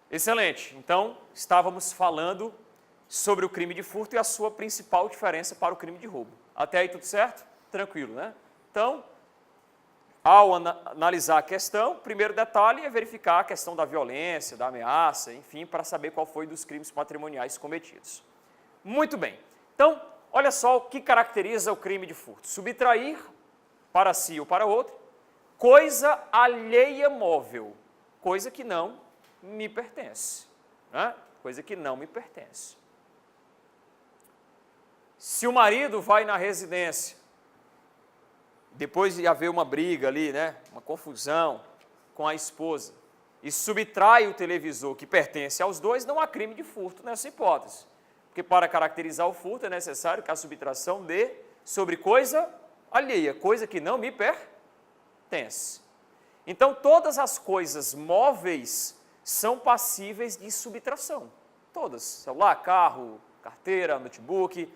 Excelente. Então, estávamos falando sobre o crime de furto e a sua principal diferença para o crime de roubo. Até aí tudo certo? Tranquilo, né? Então, ao analisar a questão, o primeiro detalhe é verificar a questão da violência, da ameaça, enfim, para saber qual foi dos crimes patrimoniais cometidos. Muito bem. Então, olha só o que caracteriza o crime de furto. Subtrair para si ou para outro, coisa alheia móvel, coisa que não me pertence, né? Coisa que não me pertence. Se o marido vai na residência, depois de haver uma briga ali, né, uma confusão com a esposa, e subtrai o televisor que pertence aos dois, não há crime de furto nessa hipótese. Porque para caracterizar o furto é necessário que a subtração dê sobre coisa alheia, coisa que não me pertence. Então, todas as coisas móveis são passíveis de subtração. Todas. Celular, carro, carteira, notebook,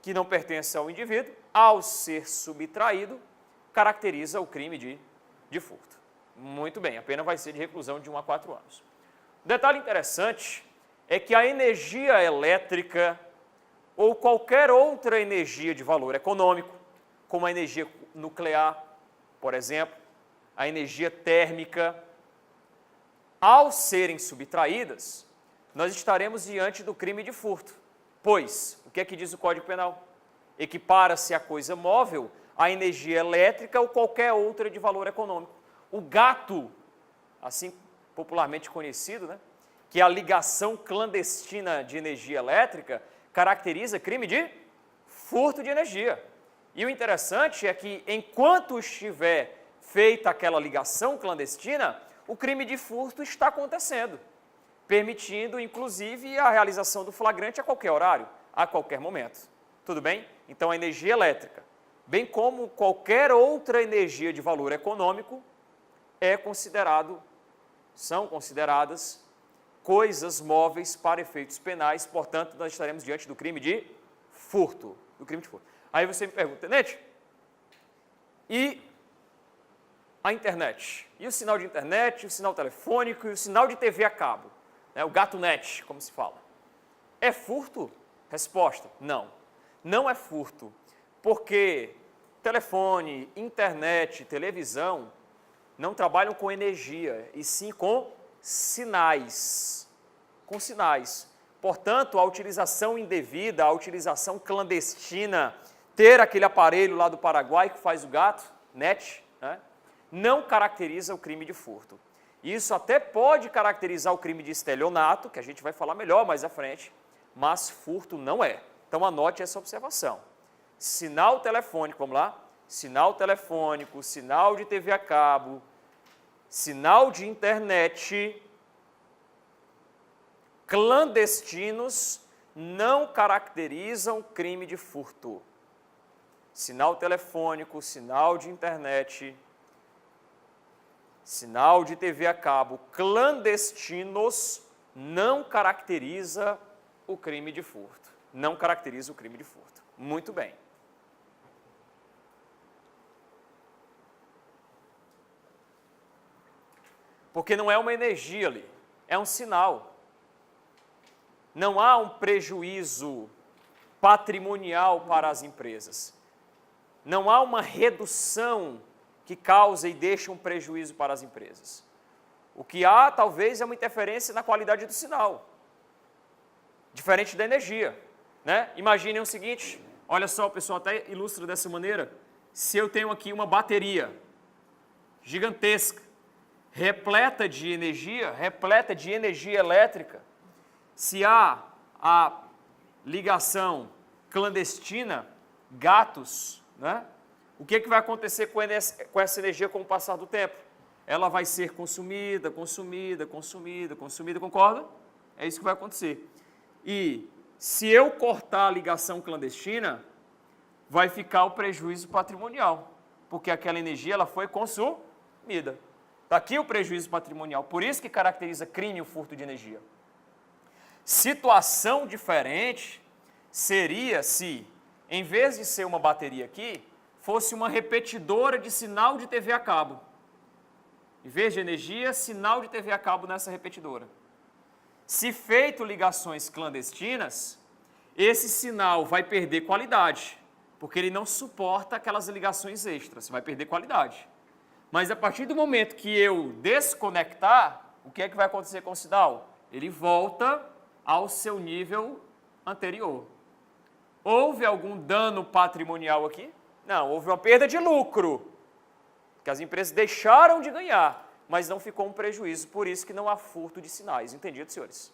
que não pertence ao indivíduo, ao ser subtraído, caracteriza o crime de furto. Muito bem, a pena vai ser de reclusão de 1 a 4 anos. Um detalhe interessante é que a energia elétrica ou qualquer outra energia de valor econômico, como a energia nuclear, por exemplo, a energia térmica, ao serem subtraídas, nós estaremos diante do crime de furto. Pois, o que é que diz o Código Penal? Equipara-se a coisa móvel à energia elétrica ou qualquer outra de valor econômico. O gato, assim popularmente conhecido, né, que é a ligação clandestina de energia elétrica, caracteriza crime de furto de energia. E o interessante é que, enquanto estiver feita aquela ligação clandestina, o crime de furto está acontecendo, permitindo, inclusive, a realização do flagrante a qualquer horário, a qualquer momento. Tudo bem? Então, a energia elétrica, bem como qualquer outra energia de valor econômico, são consideradas coisas móveis para efeitos penais, portanto, nós estaremos diante do crime de furto. Aí você me pergunta, Tenente, e a internet? E o sinal de internet, o sinal telefônico e o sinal de TV a cabo? Né, o gato net, como se fala. É furto? Resposta, não. Não é furto, porque telefone, internet, televisão não trabalham com energia, e sim com sinais. Com sinais. Portanto, a utilização indevida, a utilização clandestina, ter aquele aparelho lá do Paraguai que faz o gato, net, né, não caracteriza o crime de furto. Isso até pode caracterizar o crime de estelionato, que a gente vai falar melhor mais à frente, mas furto não é. Então, anote essa observação. Sinal telefônico, vamos lá? Sinal telefônico, sinal de TV a cabo, sinal de internet, clandestinos não caracterizam crime de furto. Sinal telefônico, sinal de internet, sinal de TV a cabo, clandestinos não caracteriza o crime de furto. Não caracteriza o crime de furto. Muito bem. Porque não é uma energia ali, é um sinal. Não há um prejuízo patrimonial para as empresas. Não há uma redução que causa e deixa um prejuízo para as empresas. O que há, talvez, é uma interferência na qualidade do sinal, diferente da energia, né? Imaginem o seguinte, olha só, o pessoal até ilustra dessa maneira, se eu tenho aqui uma bateria gigantesca, repleta de energia elétrica, se há a ligação clandestina, gatos, né? O que vai acontecer com essa energia com o passar do tempo? Ela vai ser consumida, concorda? É isso que vai acontecer. E se eu cortar a ligação clandestina, vai ficar o prejuízo patrimonial, porque aquela energia ela foi consumida. Está aqui o prejuízo patrimonial, por isso que caracteriza crime o furto de energia. Situação diferente seria se, em vez de ser uma bateria aqui, fosse uma repetidora de sinal de TV a cabo. verde energia, sinal de TV a cabo nessa repetidora. Se feito ligações clandestinas, esse sinal vai perder qualidade, porque ele não suporta aquelas ligações extras, vai perder qualidade. Mas a partir do momento que eu desconectar, o que é que vai acontecer com o sinal? Ele volta ao seu nível anterior. Houve algum dano patrimonial aqui? Não, houve uma perda de lucro, que as empresas deixaram de ganhar, mas não ficou um prejuízo, por isso que não há furto de sinais. Entendido, senhores?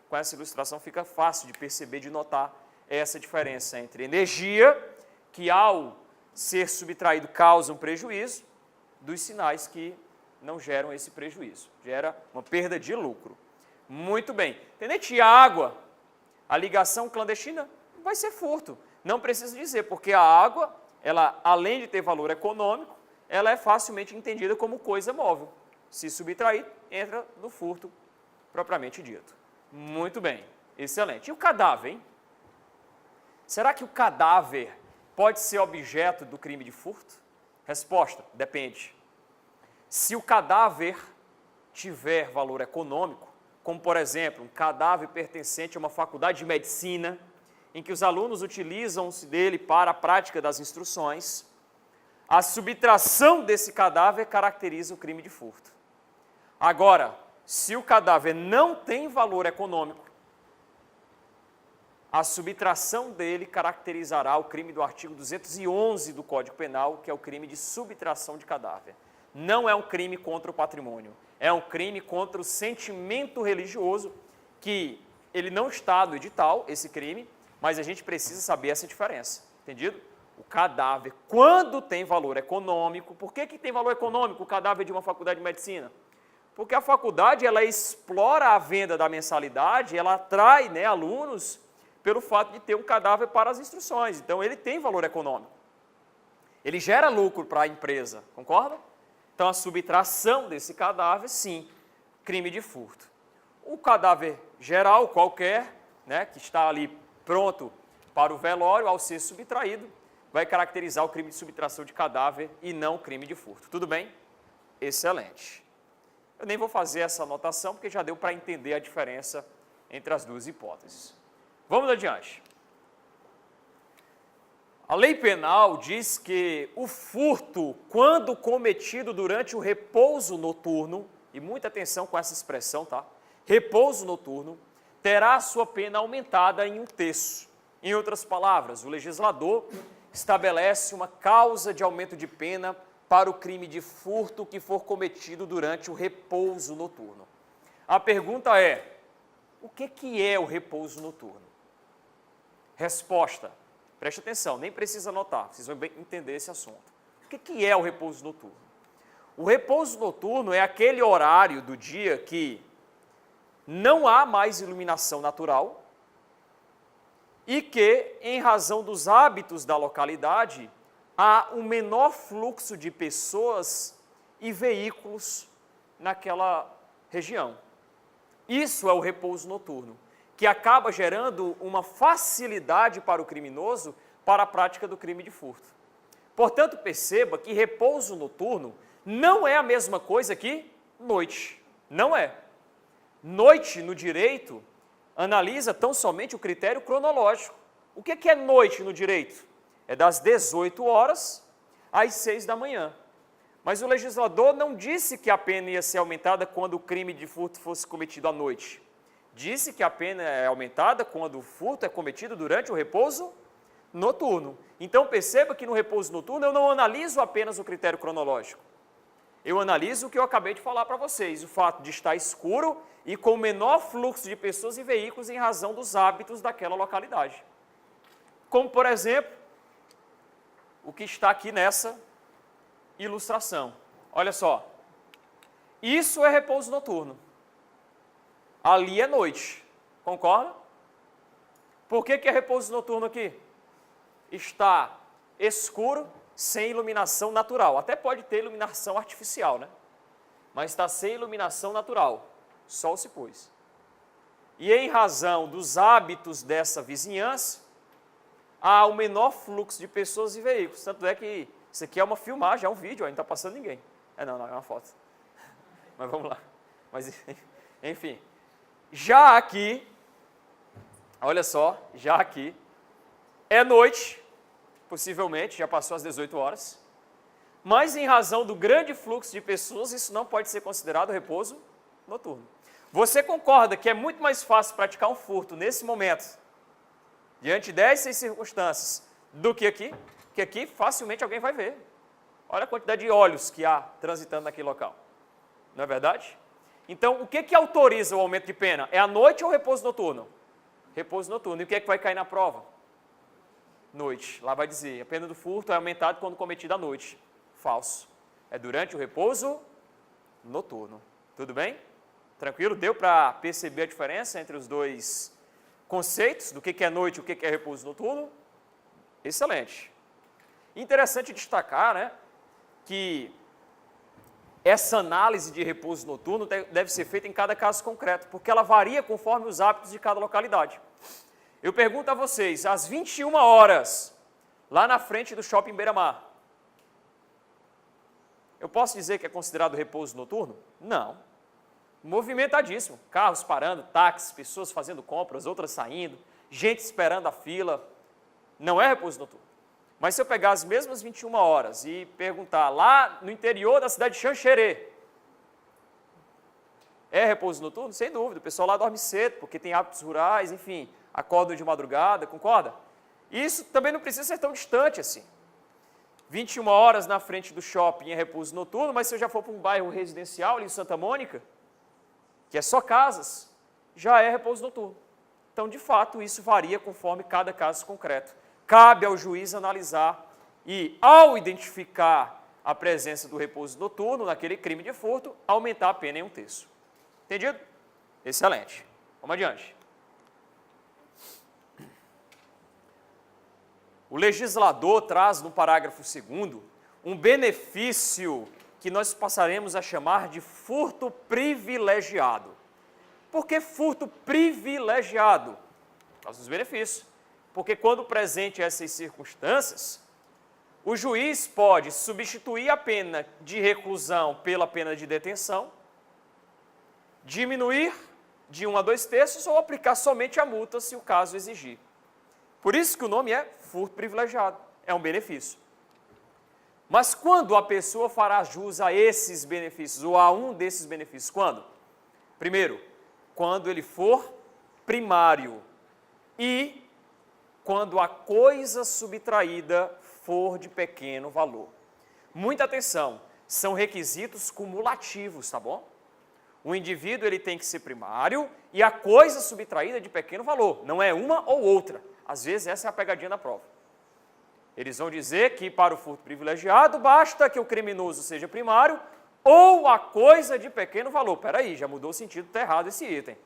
Com essa ilustração fica fácil de perceber, de notar essa diferença entre energia, que ao ser subtraído causa um prejuízo, dos sinais que não geram esse prejuízo, gera uma perda de lucro. Muito bem. Tenente, água, a ligação clandestina vai ser furto. Não precisa dizer, porque a água, ela, além de ter valor econômico, ela é facilmente entendida como coisa móvel. Se subtrair, entra no furto propriamente dito. Muito bem, excelente. E o cadáver, hein? Será que o cadáver pode ser objeto do crime de furto? Resposta, depende. Se o cadáver tiver valor econômico, como por exemplo, um cadáver pertencente a uma faculdade de medicina, em que os alunos utilizam-se dele para a prática das instruções, a subtração desse cadáver caracteriza o crime de furto. Agora, se o cadáver não tem valor econômico, a subtração dele caracterizará o crime do artigo 211 do Código Penal, que é o crime de subtração de cadáver. Não é um crime contra o patrimônio, é um crime contra o sentimento religioso, que ele não está no edital, esse crime, mas a gente precisa saber essa diferença, entendido? O cadáver, quando tem valor econômico, por que tem valor econômico o cadáver de uma faculdade de medicina? Porque a faculdade, ela explora a venda da mensalidade, ela atrai, né, alunos pelo fato de ter um cadáver para as instruções. Então, ele tem valor econômico. Ele gera lucro para a empresa, concorda? Então, a subtração desse cadáver, sim, crime de furto. O cadáver geral, qualquer, né, que está ali pronto para o velório, ao ser subtraído, vai caracterizar o crime de subtração de cadáver e não o crime de furto. Tudo bem? Excelente. Eu nem vou fazer essa anotação, porque já deu para entender a diferença entre as duas hipóteses. Vamos adiante. A lei penal diz que o furto, quando cometido durante o repouso noturno, e muita atenção com essa expressão, tá? Repouso noturno, terá a sua pena aumentada em 1/3. Em outras palavras, o legislador estabelece uma causa de aumento de pena para o crime de furto que for cometido durante o repouso noturno. A pergunta é, o que é o repouso noturno? Resposta, preste atenção, nem precisa anotar, vocês vão bem entender esse assunto. O que é o repouso noturno? O repouso noturno é aquele horário do dia que não há mais iluminação natural e que, em razão dos hábitos da localidade, há um menor fluxo de pessoas e veículos naquela região. Isso é o repouso noturno, que acaba gerando uma facilidade para o criminoso para a prática do crime de furto. Portanto, perceba que repouso noturno não é a mesma coisa que noite. Não é. Noite, no direito, analisa tão somente o critério cronológico. O que é noite no direito? É das 18 horas às 6 da manhã. Mas o legislador não disse que a pena ia ser aumentada quando o crime de furto fosse cometido à noite. Disse que a pena é aumentada quando o furto é cometido durante o repouso noturno. Então perceba que no repouso noturno eu não analiso apenas o critério cronológico. Eu analiso o que eu acabei de falar para vocês, o fato de estar escuro e com menor fluxo de pessoas e veículos em razão dos hábitos daquela localidade. Como, por exemplo, o que está aqui nessa ilustração. Olha só, isso é repouso noturno. Ali é noite, concorda? Por que é repouso noturno aqui? Está escuro, sem iluminação natural. Até pode ter iluminação artificial, né? Mas está sem iluminação natural. Sol se pôs. E em razão dos hábitos dessa vizinhança, há um menor fluxo de pessoas e veículos. Tanto é que isso aqui é uma filmagem, é um vídeo, não está passando ninguém. Não, é uma foto. Mas vamos lá. Mas, enfim, já aqui, olha só, já aqui, é noite, possivelmente, já passou as 18 horas, mas em razão do grande fluxo de pessoas, isso não pode ser considerado repouso noturno. Você concorda que é muito mais fácil praticar um furto nesse momento, diante dessas circunstâncias, do que aqui? Porque aqui facilmente alguém vai ver. Olha a quantidade de olhos que há transitando naquele local. Não é verdade? Então, o que autoriza o aumento de pena? É a noite ou o repouso noturno? Repouso noturno. E o que é que vai cair na prova? Noite. Lá vai dizer, a pena do furto é aumentada quando cometida à noite. Falso. É durante o repouso noturno. Tudo bem? Tranquilo? Deu para perceber a diferença entre os dois conceitos, do que é noite e o que é repouso noturno? Excelente. Interessante destacar, né, que essa análise de repouso noturno deve ser feita em cada caso concreto, porque ela varia conforme os hábitos de cada localidade. Eu pergunto a vocês, às 21 horas, lá na frente do Shopping Beira-Mar, eu posso dizer que é considerado repouso noturno? Não. Movimentadíssimo. Carros parando, táxis, pessoas fazendo compras, outras saindo, gente esperando a fila. Não é repouso noturno. Mas se eu pegar as mesmas 21 horas e perguntar lá no interior da cidade de Xanxerê, é repouso noturno? Sem dúvida. O pessoal lá dorme cedo, porque tem hábitos rurais, enfim, acordam de madrugada, concorda? Isso também não precisa ser tão distante assim. 21 horas na frente do shopping é repouso noturno, mas se eu já for para um bairro residencial ali em Santa Mônica, que é só casas, já é repouso noturno. Então, de fato, isso varia conforme cada caso concreto. Cabe ao juiz analisar e, ao identificar a presença do repouso noturno naquele crime de furto, aumentar a pena em 1/3. Entendido? Excelente. Vamos adiante. O legislador traz no parágrafo 2º um benefício que nós passaremos a chamar de furto privilegiado. Por que furto privilegiado? Por causa dos benefícios. Porque quando presente essas circunstâncias, o juiz pode substituir a pena de reclusão pela pena de detenção, diminuir de 1 a 2/3 ou aplicar somente a multa se o caso exigir. Por isso que o nome é furto privilegiado, é um benefício. Mas quando a pessoa fará jus a esses benefícios ou a um desses benefícios? Quando? Primeiro, quando ele for primário e quando a coisa subtraída for de pequeno valor. Muita atenção, são requisitos cumulativos, tá bom? O indivíduo ele tem que ser primário e a coisa subtraída de pequeno valor, não é uma ou outra. Às vezes essa é a pegadinha da prova. Eles vão dizer que para o furto privilegiado basta que o criminoso seja primário ou a coisa de pequeno valor. Peraí, já mudou o sentido, está errado esse item.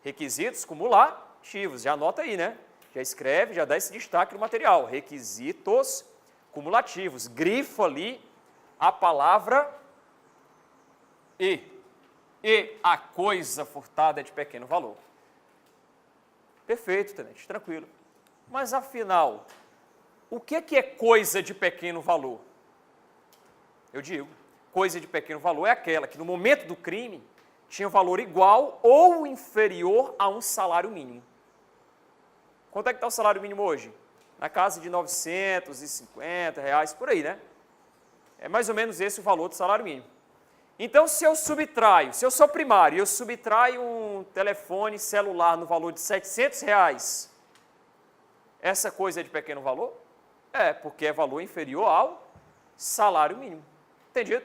Requisitos cumulativos, já anota aí, né? Já escreve, já dá esse destaque no material. Requisitos cumulativos. Grifa ali a palavra e a coisa furtada é de pequeno valor. Perfeito, tenente, tranquilo. Mas afinal, o que é coisa de pequeno valor? Eu digo, coisa de pequeno valor é aquela que no momento do crime tinha valor igual ou inferior a um salário mínimo. Quanto é que está o salário mínimo hoje? Na casa de R$950, por aí, né? É mais ou menos esse o valor do salário mínimo. Então, se eu sou primário e eu subtraio um telefone celular no valor de R$700, essa coisa é de pequeno valor? É, porque é valor inferior ao salário mínimo. Entendido?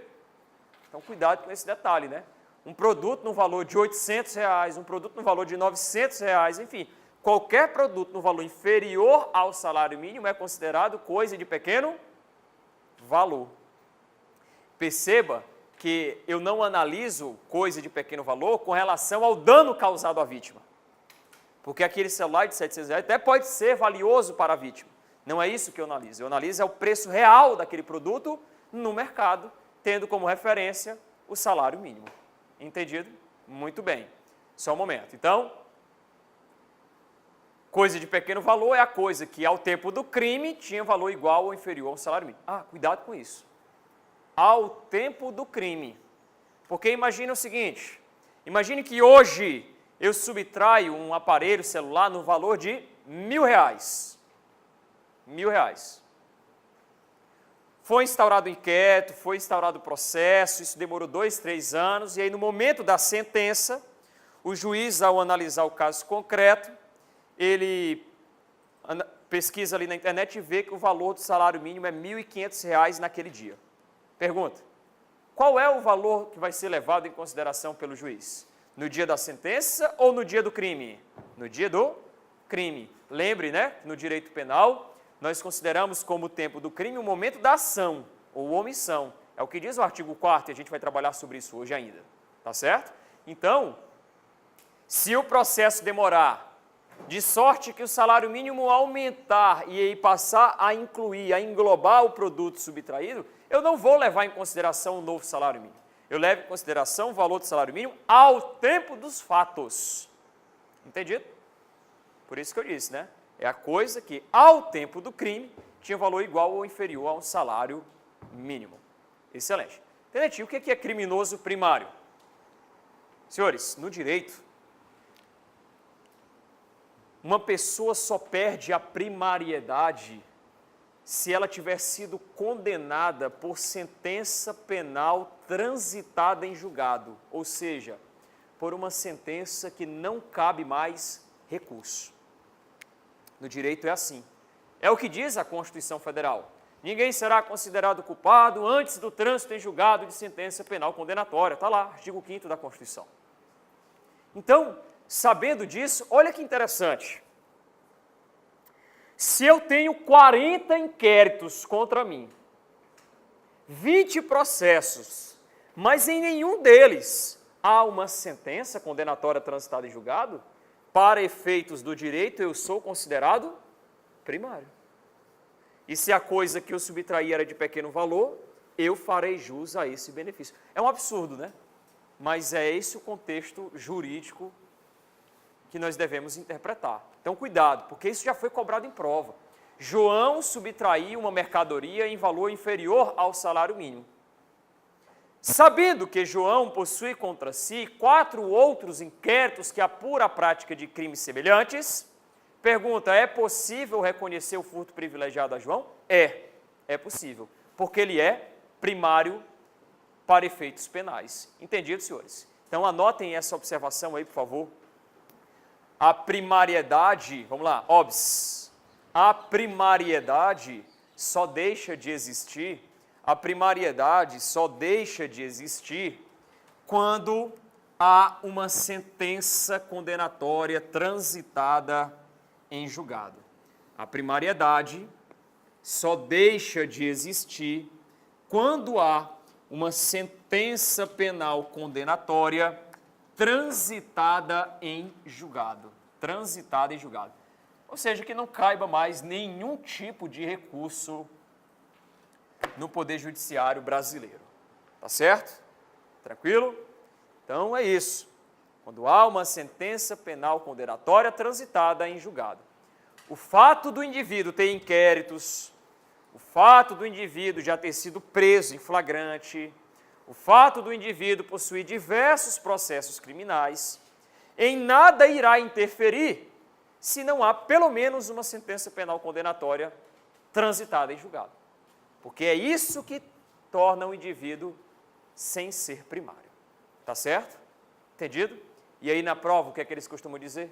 Então, cuidado com esse detalhe, né? Um produto no valor de R$800, um produto no valor de R$900, enfim, qualquer produto no valor inferior ao salário mínimo é considerado coisa de pequeno valor. Perceba que eu não analiso coisa de pequeno valor com relação ao dano causado à vítima. Porque aquele celular de R$700 até pode ser valioso para a vítima. Não é isso que eu analiso. Eu analiso o preço real daquele produto no mercado, tendo como referência o salário mínimo. Entendido? Muito bem. Só um momento. Então, coisa de pequeno valor é a coisa que, ao tempo do crime, tinha valor igual ou inferior ao salário mínimo. Ah, cuidado com isso. Ao tempo do crime. Porque imagine o seguinte, imagine que hoje eu subtraio um aparelho celular no valor de R$1.000. R$1.000. Foi instaurado o inquérito, foi instaurado o processo, isso demorou 2, 3 anos, e aí no momento da sentença, o juiz, ao analisar o caso concreto, ele pesquisa ali na internet e vê que o valor do salário mínimo é R$1.500 naquele dia. Pergunta, qual é o valor que vai ser levado em consideração pelo juiz? No dia da sentença ou no dia do crime? No dia do crime. Lembre, né, no direito penal, nós consideramos como o tempo do crime o momento da ação ou omissão. É o que diz o artigo 4º, e a gente vai trabalhar sobre isso hoje ainda. Tá certo? Então, se o processo demorar, de sorte que o salário mínimo aumentar e aí passar a incluir, a englobar o produto subtraído, eu não vou levar em consideração o novo salário mínimo. Eu levo em consideração o valor do salário mínimo ao tempo dos fatos. Entendido? Por isso que eu disse, né? É a coisa que, ao tempo do crime, tinha valor igual ou inferior a um salário mínimo. Excelente. Tenente, o que é criminoso primário? Senhores, no direito, uma pessoa só perde a primariedade se ela tiver sido condenada por sentença penal transitada em julgado, ou seja, por uma sentença que não cabe mais recurso. No direito é assim. É o que diz a Constituição Federal. Ninguém será considerado culpado antes do trânsito em julgado de sentença penal condenatória. Está lá, artigo 5º da Constituição. Então, sabendo disso, olha que interessante. Se eu tenho 40 inquéritos contra mim, 20 processos, mas em nenhum deles há uma sentença condenatória transitada em julgado, para efeitos do direito, eu sou considerado primário. E se a coisa que eu subtraí era de pequeno valor, eu farei jus a esse benefício. É um absurdo, né? Mas é esse o contexto jurídico que nós devemos interpretar. Então, cuidado, porque isso já foi cobrado em prova. João subtraiu uma mercadoria em valor inferior ao salário mínimo. Sabendo que João possui contra si 4 outros inquéritos que apuram a prática de crimes semelhantes, pergunta, é possível reconhecer o furto privilegiado a João? É possível, porque ele é primário para efeitos penais. Entendido, senhores? Então, anotem essa observação aí, por favor. A primariedade, vamos lá, OBS, a primariedade só deixa de existir, quando há uma sentença condenatória transitada em julgado. A primariedade só deixa de existir quando há uma sentença penal condenatória transitada em julgado. Ou seja, que não caiba mais nenhum tipo de recurso no Poder Judiciário brasileiro. Tá certo? Tranquilo? Então é isso. Quando há uma sentença penal condenatória transitada em julgado. O fato do indivíduo ter inquéritos, o fato do indivíduo já ter sido preso em flagrante, o fato do indivíduo possuir diversos processos criminais, em nada irá interferir se não há pelo menos uma sentença penal condenatória transitada em julgado. Porque é isso que torna o indivíduo sem ser primário. Tá certo? Entendido? E aí na prova, o que é que eles costumam dizer?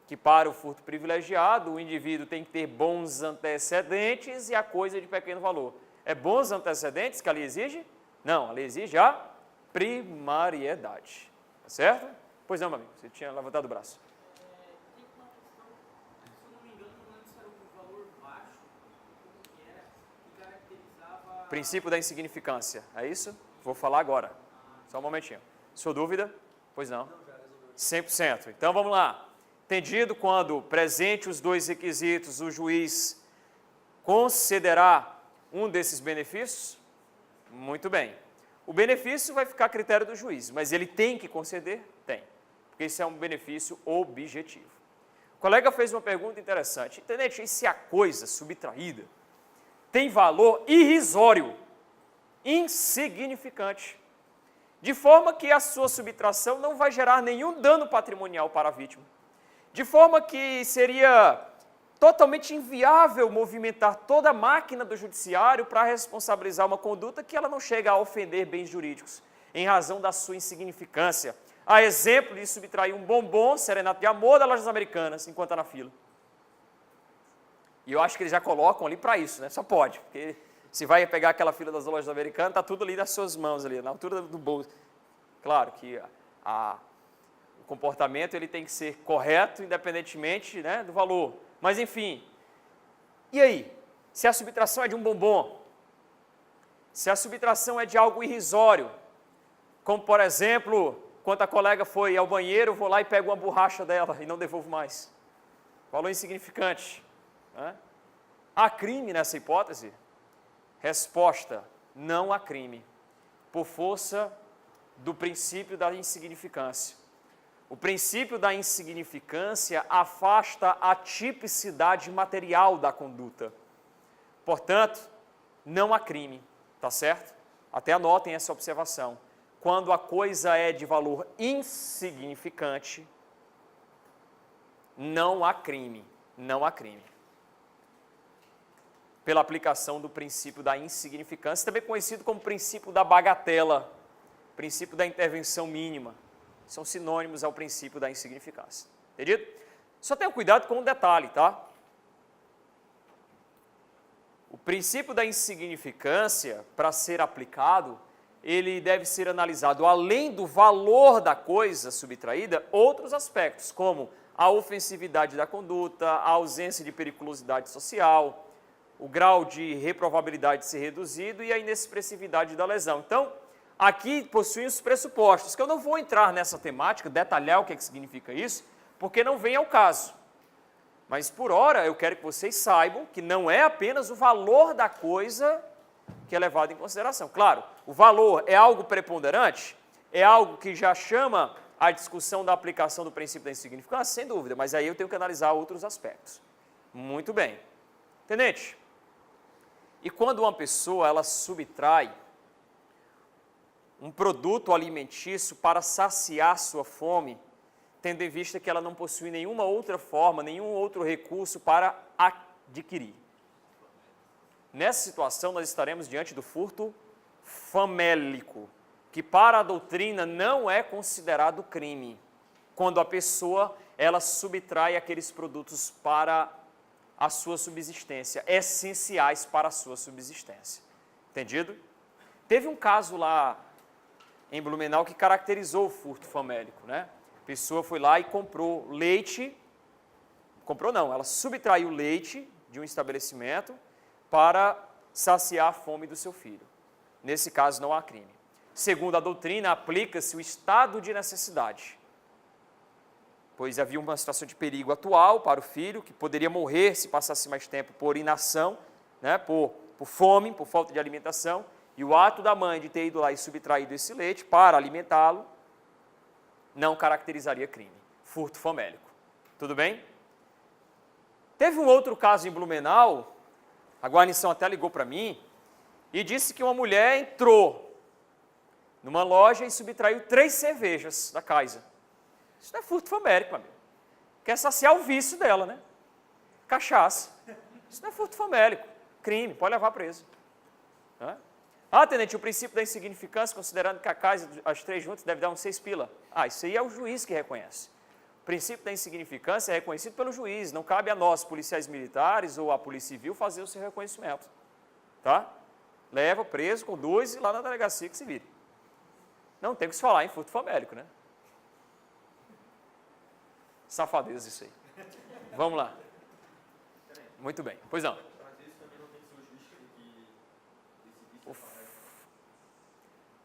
Que para o furto privilegiado, o indivíduo tem que ter bons antecedentes e a coisa de pequeno valor. É bons antecedentes que a lei exige? Não, a lei exige a primariedade. Tá certo? Pois não, meu amigo, você tinha levantado o braço. Tem uma questão, se eu não me engano, não lembro se era um valor baixo, como que era, que caracterizava... Princípio da insignificância, é isso? Vou falar agora. Só um momentinho. Sua dúvida? Pois não. 100%. Então vamos lá. Entendido quando presente os dois requisitos, o juiz concederá um desses benefícios? Muito bem. O benefício vai ficar a critério do juiz, mas ele tem que conceder? Tem. Porque isso é um benefício objetivo. O colega fez uma pergunta interessante. Tenente, e se a coisa subtraída tem valor irrisório, insignificante? de forma que a sua subtração não vai gerar nenhum dano patrimonial para a vítima, de forma que seria totalmente inviável movimentar toda a máquina do judiciário para responsabilizar uma conduta que ela não chega a ofender bens jurídicos, em razão da sua insignificância. A exemplo de subtrair um bombom, serenato de amor das lojas americanas, enquanto está na fila. E eu acho que eles já colocam ali para isso, né? Só pode, porque se vai pegar aquela fila das lojas americanas, está tudo ali nas suas mãos, ali, na altura do bolso. Claro que o comportamento ele tem que ser correto, independentemente, né, do valor. Mas, enfim, e aí? Se a subtração é de um bombom, se a subtração é de algo irrisório, como, por exemplo, quando a colega foi ao banheiro, eu vou lá e pego uma borracha dela e não devolvo mais. Valor insignificante. Né? Há crime nessa hipótese? Resposta, não há crime, por força do princípio da insignificância. O princípio da insignificância afasta a tipicidade material da conduta. Portanto, não há crime, tá certo? Até anotem essa observação. Quando a coisa é de valor insignificante, não há crime, não há crime. Pela aplicação do princípio da insignificância, também conhecido como princípio da bagatela, princípio da intervenção mínima. São sinônimos ao princípio da insignificância. Entendido? Só tenha cuidado com um detalhe, tá? O princípio da insignificância, para ser aplicado, ele deve ser analisado, além do valor da coisa subtraída, outros aspectos, como a ofensividade da conduta, a ausência de periculosidade social, o grau de reprovabilidade de ser reduzido e a inexpressividade da lesão. Então, aqui possuem os pressupostos, que eu não vou entrar nessa temática, detalhar o que significa isso, porque não vem ao caso. Mas, por hora, eu quero que vocês saibam que não é apenas o valor da coisa que é levado em consideração. Claro, o valor é algo preponderante, é algo que já chama a discussão da aplicação do princípio da insignificância, sem dúvida, mas aí eu tenho que analisar outros aspectos. Muito bem. Tenente, e quando uma pessoa ela subtrai um produto alimentício para saciar sua fome, tendo em vista que ela não possui nenhuma outra forma, nenhum outro recurso para adquirir. Nessa situação, nós estaremos diante do furto famélico, que para a doutrina não é considerado crime, quando a pessoa ela subtrai aqueles produtos para a sua subsistência, essenciais para a sua subsistência. Entendido? Teve um caso lá em Blumenau que caracterizou o furto famélico, né? A pessoa foi lá e comprou leite, ela subtraiu leite de um estabelecimento para saciar a fome do seu filho. Nesse caso não há crime. Segundo a doutrina, aplica-se o estado de necessidade, pois havia uma situação de perigo atual para o filho, que poderia morrer se passasse mais tempo por inação, né, por fome, por falta de alimentação, e o ato da mãe de ter ido lá e subtraído esse leite para alimentá-lo, não caracterizaria crime. Furto famélico. Tudo bem? Teve um outro caso em Blumenau, a guarnição até ligou para mim, e disse que uma mulher entrou numa loja e subtraiu 3 cervejas da Kaiser. Isso não é furto famélico, meu amigo. Quer saciar o vício dela, né? Cachaça. Isso não é furto famélico. Crime, pode levar preso. Né? Ah, tenente, o princípio da insignificância, considerando que a Kaiser, as 3 juntas, deve dar uns 6 pila. Ah, isso aí é o juiz que reconhece. O princípio da insignificância é reconhecido pelo juiz. Não cabe a nós, policiais militares ou a polícia civil, fazer o seu reconhecimento. Tá? Leva preso, conduz e lá na delegacia que se vire. Não tem que se falar em furto famélico, né? Safadeza isso aí. Vamos lá. Muito bem. Pois não.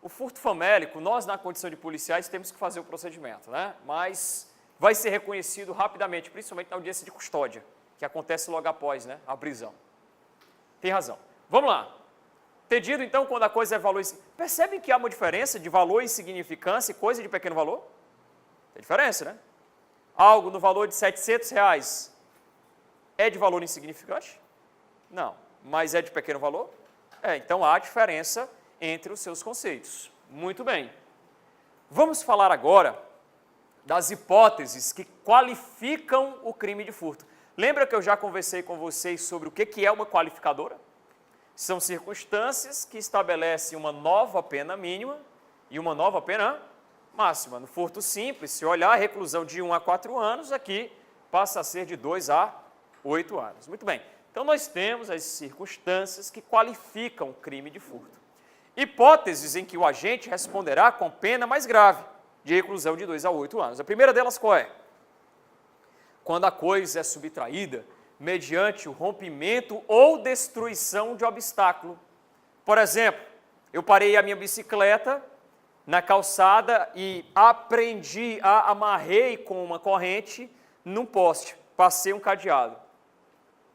O furto famélico, nós na condição de policiais temos que fazer o procedimento, né? Mas vai ser reconhecido rapidamente, principalmente na audiência de custódia, que acontece logo após, né, a prisão. Tem razão. Vamos lá. Entendido, então, quando a coisa é valor... Percebem que há uma diferença de valor, insignificância e coisa de pequeno valor? Tem diferença, né? Algo no valor de R$700 é de valor insignificante? Não. Mas é de pequeno valor? É, então há diferença entre os seus conceitos. Muito bem. Vamos falar agora das hipóteses que qualificam o crime de furto. Lembra que eu já conversei com vocês sobre o que é uma qualificadora? São circunstâncias que estabelecem uma nova pena mínima e uma nova pena máxima. No furto simples, se olhar, a reclusão de 1 a 4 anos, aqui passa a ser de 2 a 8 anos. Muito bem, então nós temos as circunstâncias que qualificam o crime de furto. Hipóteses em que o agente responderá com pena mais grave, de reclusão de 2 a 8 anos. A primeira delas qual é? Quando a coisa é subtraída mediante o rompimento ou destruição de obstáculo. Por exemplo, eu parei a minha bicicleta na calçada e amarrei com uma corrente num poste, passei um cadeado.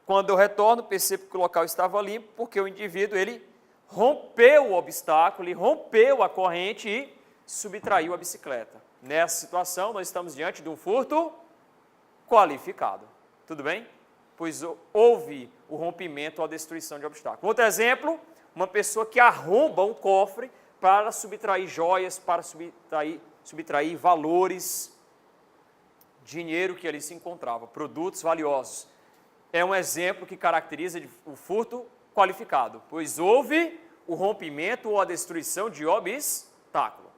Quando eu retorno, percebo que o local estava limpo, porque o indivíduo, ele rompeu o obstáculo, ele rompeu a corrente e subtraiu a bicicleta. Nessa situação, nós estamos diante de um furto qualificado. Tudo bem? Pois houve o rompimento ou a destruição de obstáculo. Outro exemplo, uma pessoa que arromba um cofre para subtrair joias, para subtrair valores, dinheiro que ali se encontrava, produtos valiosos. É um exemplo que caracteriza o furto qualificado, pois houve o rompimento ou a destruição de obstáculo.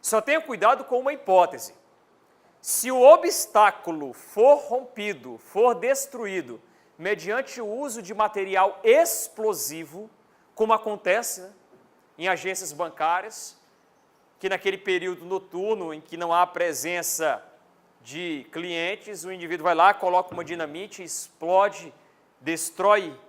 Só tenha cuidado com uma hipótese. Se o obstáculo for rompido, for destruído, mediante o uso de material explosivo, como acontece, né, em agências bancárias, que naquele período noturno em que não há presença de clientes, o indivíduo vai lá, coloca uma dinamite, explode, destrói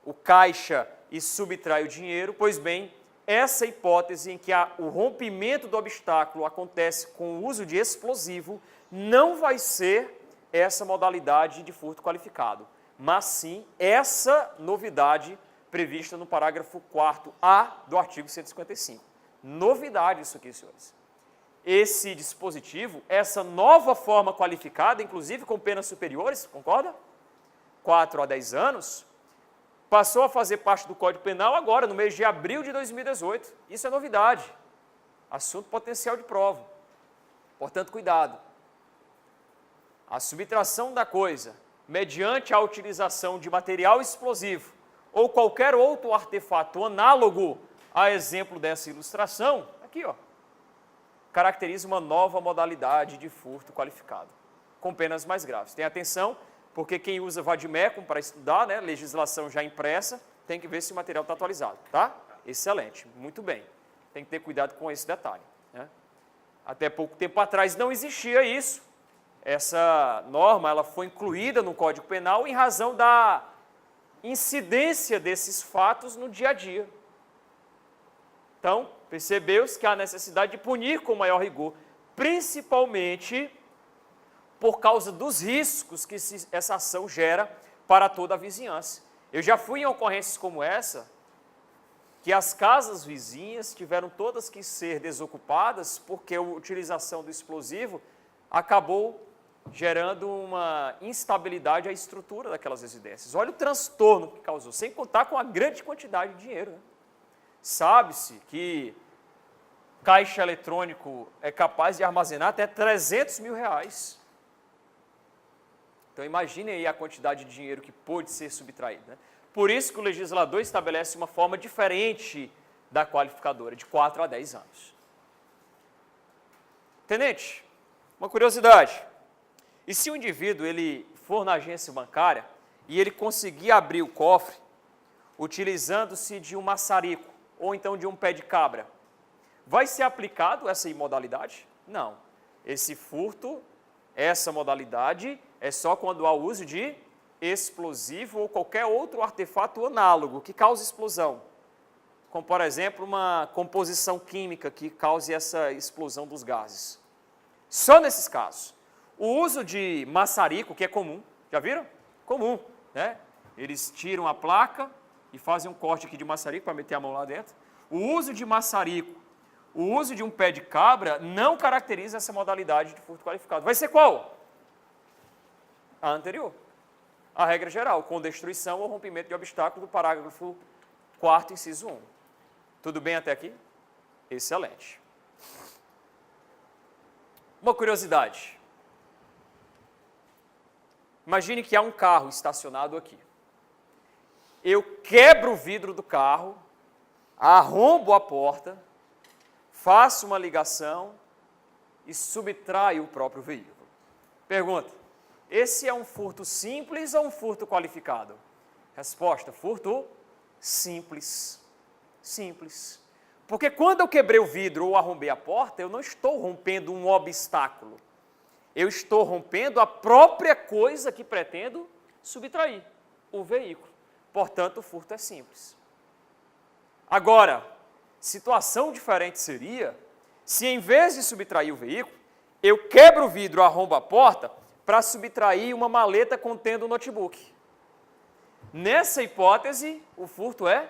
o caixa e subtrai o dinheiro. Pois bem, essa hipótese em que o rompimento do obstáculo acontece com o uso de explosivo não vai ser essa modalidade de furto qualificado, mas sim essa novidade prevista no parágrafo 4º do artigo 155. Novidade isso aqui, senhores. Esse dispositivo, essa nova forma qualificada, inclusive com penas superiores, concorda? 4 a 10 anos, passou a fazer parte do Código Penal agora, no mês de abril de 2018. Isso é novidade. Assunto potencial de prova. Portanto, cuidado. A subtração da coisa, mediante a utilização de material explosivo ou qualquer outro artefato análogo a exemplo dessa ilustração, aqui, ó, caracteriza uma nova modalidade de furto qualificado, com penas mais graves. Tenha atenção, porque quem usa vademecum para estudar, né, legislação já impressa, tem que ver se o material está atualizado, tá? Excelente, muito bem. Tem que ter cuidado com esse detalhe, né? Até pouco tempo atrás não existia isso. Essa norma ela foi incluída no Código Penal em razão da incidência desses fatos no dia a dia. Então, percebeu-se que há necessidade de punir com maior rigor, principalmente por causa dos riscos que essa ação gera para toda a vizinhança. Eu já fui em ocorrências como essa, que as casas vizinhas tiveram todas que ser desocupadas porque a utilização do explosivo acabou gerando uma instabilidade à estrutura daquelas residências. Olha o transtorno que causou, sem contar com a grande quantidade de dinheiro, né? Sabe-se que caixa eletrônico é capaz de armazenar até 300 mil reais. Então, imaginem aí a quantidade de dinheiro que pôde ser subtraído, né? Por isso que o legislador estabelece uma forma diferente da qualificadora, de 4 a 10 anos. Tenente, uma curiosidade. E se o indivíduo ele for na agência bancária e ele conseguir abrir o cofre utilizando-se de um maçarico ou então de um pé de cabra, vai ser aplicado essa imodalidade? Não. Esse furto, essa modalidade, é só quando há uso de explosivo ou qualquer outro artefato análogo que cause explosão, como, por exemplo, uma composição química que cause essa explosão dos gases. Só nesses casos. O uso de maçarico, que é comum, já viram? Comum, né? Eles tiram a placa e fazem um corte aqui de maçarico para meter a mão lá dentro. O uso de maçarico, o uso de um pé de cabra não caracteriza essa modalidade de furto qualificado. Vai ser qual? A anterior. A regra geral, com destruição ou rompimento de obstáculo do parágrafo 4º, inciso 1. Tudo bem até aqui? Excelente. Uma curiosidade. Imagine que há um carro estacionado aqui. Eu quebro o vidro do carro, arrombo a porta, faço uma ligação e subtraio o próprio veículo. Pergunta: esse é um furto simples ou um furto qualificado? Resposta: furto simples. Simples. Porque quando eu quebrei o vidro ou arrombei a porta, eu não estou rompendo um obstáculo. Eu estou rompendo a própria coisa que pretendo subtrair, o veículo. Portanto, o furto é simples. Agora, situação diferente seria se, em vez de subtrair o veículo, eu quebro o vidro, arrombo a porta para subtrair uma maleta contendo o notebook. Nessa hipótese, o furto é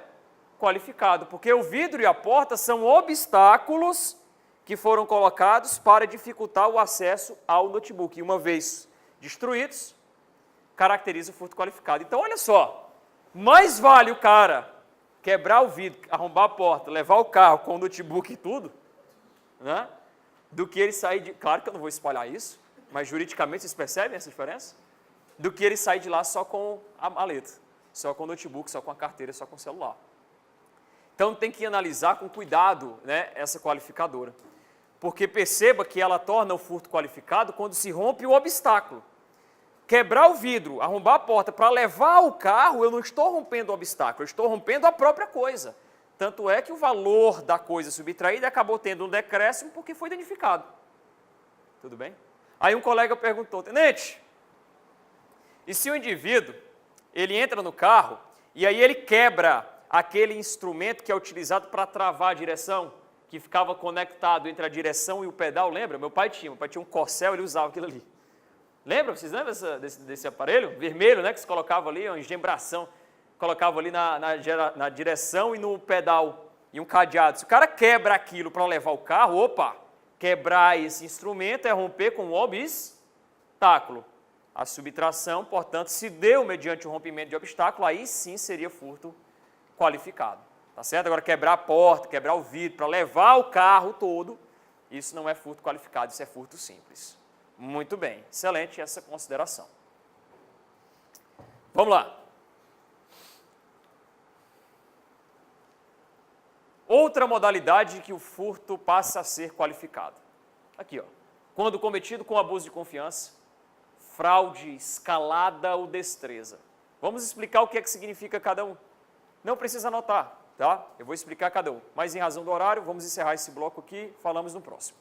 qualificado, porque o vidro e a porta são obstáculos que foram colocados para dificultar o acesso ao notebook. E uma vez destruídos, caracteriza o furto qualificado. Então, olha só, mais vale o cara quebrar o vidro, arrombar a porta, levar o carro com o notebook e tudo, né, do que ele sair de... Claro que eu não vou espalhar isso, mas juridicamente vocês percebem essa diferença? Do que ele sair de lá só com a maleta, só com o notebook, só com a carteira, só com o celular. Então, tem que analisar com cuidado, né, essa qualificadora. Porque perceba que ela torna o furto qualificado quando se rompe o obstáculo. Quebrar o vidro, arrombar a porta para levar o carro, eu não estou rompendo o obstáculo, eu estou rompendo a própria coisa. Tanto é que o valor da coisa subtraída acabou tendo um decréscimo porque foi danificado. Tudo bem? Aí um colega perguntou: tenente, e se o indivíduo, ele entra no carro e aí ele quebra aquele instrumento que é utilizado para travar a direção, que ficava conectado entre a direção e o pedal, lembra? Meu pai tinha um Corcel, ele usava aquilo ali. Lembra? Vocês lembram desse aparelho? Vermelho, né? Que se colocava ali, uma engembração, colocava ali na direção e no pedal, e um cadeado. Se o cara quebra aquilo para levar o carro, opa, quebrar esse instrumento é romper com um obstáculo. A subtração, portanto, se deu mediante o rompimento de obstáculo, aí sim seria furto qualificado, tá certo? Agora, quebrar a porta, quebrar o vidro para levar o carro todo, isso não é furto qualificado, isso é furto simples. Muito bem, excelente essa consideração. Vamos lá. Outra modalidade que o furto passa a ser qualificado. Aqui, ó. Quando cometido com abuso de confiança, fraude, escalada ou destreza. Vamos explicar o que é que significa cada um. Não precisa anotar, tá? Eu vou explicar cada um. Mas em razão do horário, vamos encerrar esse bloco aqui, falamos no próximo.